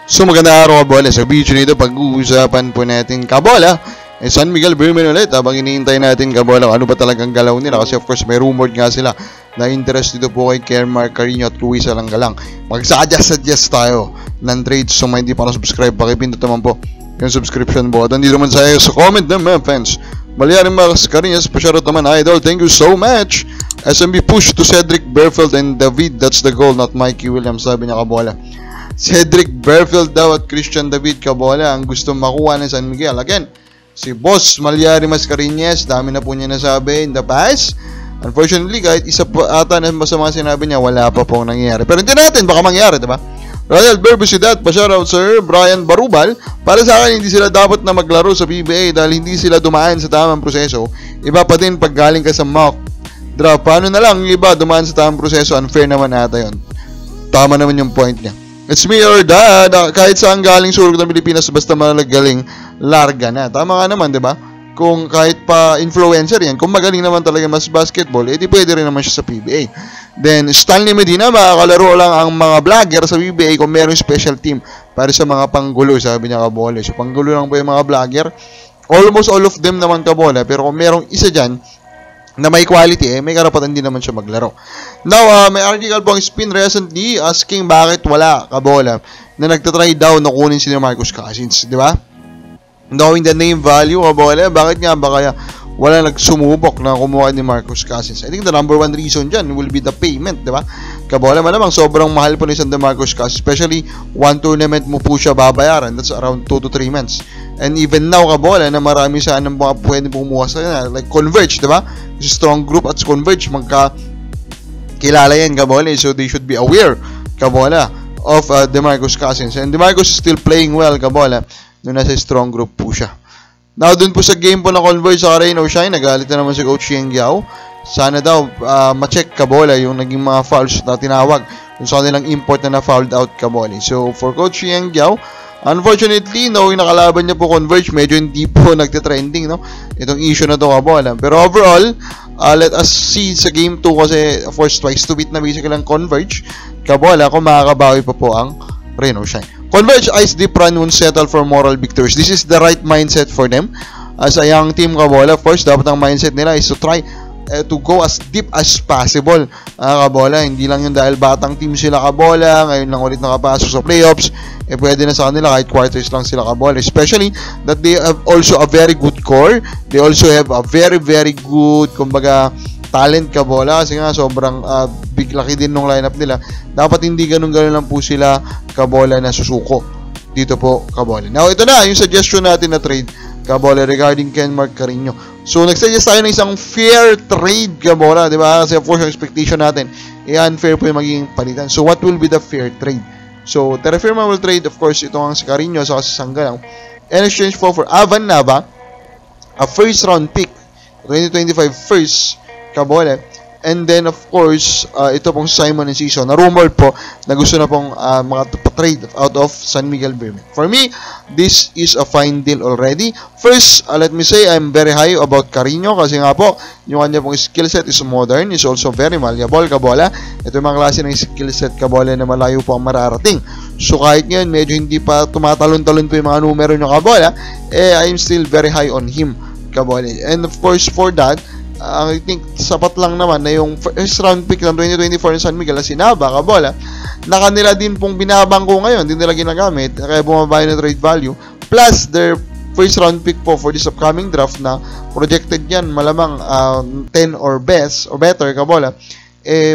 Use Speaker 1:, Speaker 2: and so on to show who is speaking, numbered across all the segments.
Speaker 1: So magandang araw kabola. Sa video nito pag-uusapan po natin kabola San Miguel Berman ulit habang iniintay natin kabola ano ba talagang galaw nila kasi of course may rumored nga sila na interest dito po kay Kermar Carino at Luis Alangalang. Mag-suggest tayo ng trades. So may hindi pa na-subscribe, pakipindot naman po yung subscription button. Dito naman sa comment naman fans. Malyaring Max Carinas, pa-shoutout naman idol. Thank you so much. SMB push to Cedric Berfield and David. That's the goal, not Mikey Williams, sabi niya kabola. Cedric Berfield daw at Christian David kabola ang gusto makuha ng San Miguel. Again, si Boss Malyari Mascareñas, dami na po niya nasabi in the past. Unfortunately, kahit isa po ata na masama sinabi niya, wala pa pong nangyayari. Pero hindi natin, baka mangyari, diba? Royal Berbusidad, pa-shoutout Sir Brian Barubal. Para sa akin, hindi sila dapat na maglaro sa PBA dahil hindi sila dumaan sa tamang proseso. Iba pa din pag galing ka sa mock draft. Paano na lang yung iba dumaan sa tamang proseso? Unfair naman ata yun. Tama naman yung point niya. It's me or dad. Kahit saan galing surog ng Pilipinas, basta malagaling, larga na. Tama nga naman, di ba? Kung kahit pa influencer yan, kung magaling naman talaga mas basketball, edi pwede rin naman siya sa PBA. Then, Stanley Medina, makakalaro lang ang mga vlogger sa PBA kung merong special team para sa mga panggulo, sabi niya kabola. So, panggulo lang po yung mga vlogger. Almost all of them naman kabola, pero kung merong isa dyan, na may quality, may karapatan din naman siya maglaro. Now, may article po ang Spin recently asking bakit wala kabola na nagtatry daw na kunin si Marcus Cousins, di ba? Knowing the name value kabola, bakit nga ba kaya wala nagsumubok na kumuha ni Marcus Cousins? I think the number one reason dyan will be the payment, di ba? Kabola, malamang sobrang mahal po ni Marcus Cousins, especially one tournament mo po siya babayaran, that's around 2 to 3 months. And even now, kabola, na marami sa anong mga pwede bumuha sa kanya, like Converge, di ba? Kasi strong group at Converge, magka-kilala yan, kabola, so they should be aware, kabola, of DeMarcus Cousins. And DeMarcus is still playing well, kabola, nung nasa strong group po siya. Now, dun po sa game po na Converge sa Rain or Shine, nagalit na naman si Coach Yeng Giao. Sana daw, ma-check, kabola, yung naging mga fouls na tinawag, yung sa kanilang import na na-fouled out, kabola. So, for Coach Yeng Giao, unfortunately, knowing nakalaban niya po Converge, medyo hindi po nagtitrending, no? Itong issue na to kabola. Pero overall, let us see sa game 2 kasi, of course, twice to beat na basically ang Converge. Kabola, kung makakabawi pa po ang Rain or Shine. Converge Ice Deep Run won't settle for moral victories. This is the right mindset for them. As a young team kabola, of course, dapat ang mindset nila is to try to go as deep as possible. Kabola, hindi lang yung dahil batang team sila kabola, ngayon lang ulit nakapasok sa playoffs, pwede na sa kanila kahit quarters lang sila kabola. Especially that they have also a very good core. They also have a very, very good, kumbaga, talent kabola. Kasi nga, sobrang big laki din nung lineup nila. Dapat hindi ganun-ganun lang po sila kabola na susuko. Dito po kabola. Now, ito na, yung suggestion natin na trade kabola regarding Kermar Carino. So, nag-suggest tayo ng isang fair trade, kabola, di ba? Kasi, of course, yung expectation natin, unfair po yung magiging palitan. So, what will be the fair trade? So, Terrafirma will trade, of course, ito ang si Carino sa si Sanggalang. In exchange for Avan Nava, a first round pick, 2025 first, kabola. And then, of course, ito pong Simon and Season, na rumor po na gusto na pong trade out of San Miguel Berman. For me, this is a fine deal already. First, let me say, I'm very high about Carino kasi nga po, yung kanya pong skill set is modern, is also very malleable, kabola. Ito yung mga klase ng skill set, kabola, na malayo po ang mararating. So, kahit ngayon, medyo hindi pa tumatalon-talon po yung mga numero nyo, kabola, I'm still very high on him, kabola. And of course, for that, I think sapat lang naman na yung first round pick ng 2024 ng San Miguel na sinaba, kabola, na kanila din pong binabangko ngayon, din nila ginagamit, kaya bumaba yung trade value, plus their first round pick po for this upcoming draft na projected yan, malamang 10 or best, or better, kabola,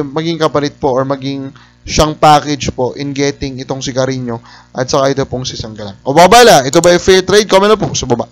Speaker 1: maging kapalit po or maging siyang package po in getting itong si Carino at saka ito pong si Sanggalang. O babala, ito ba yung fair trade? Comment na po sa baba.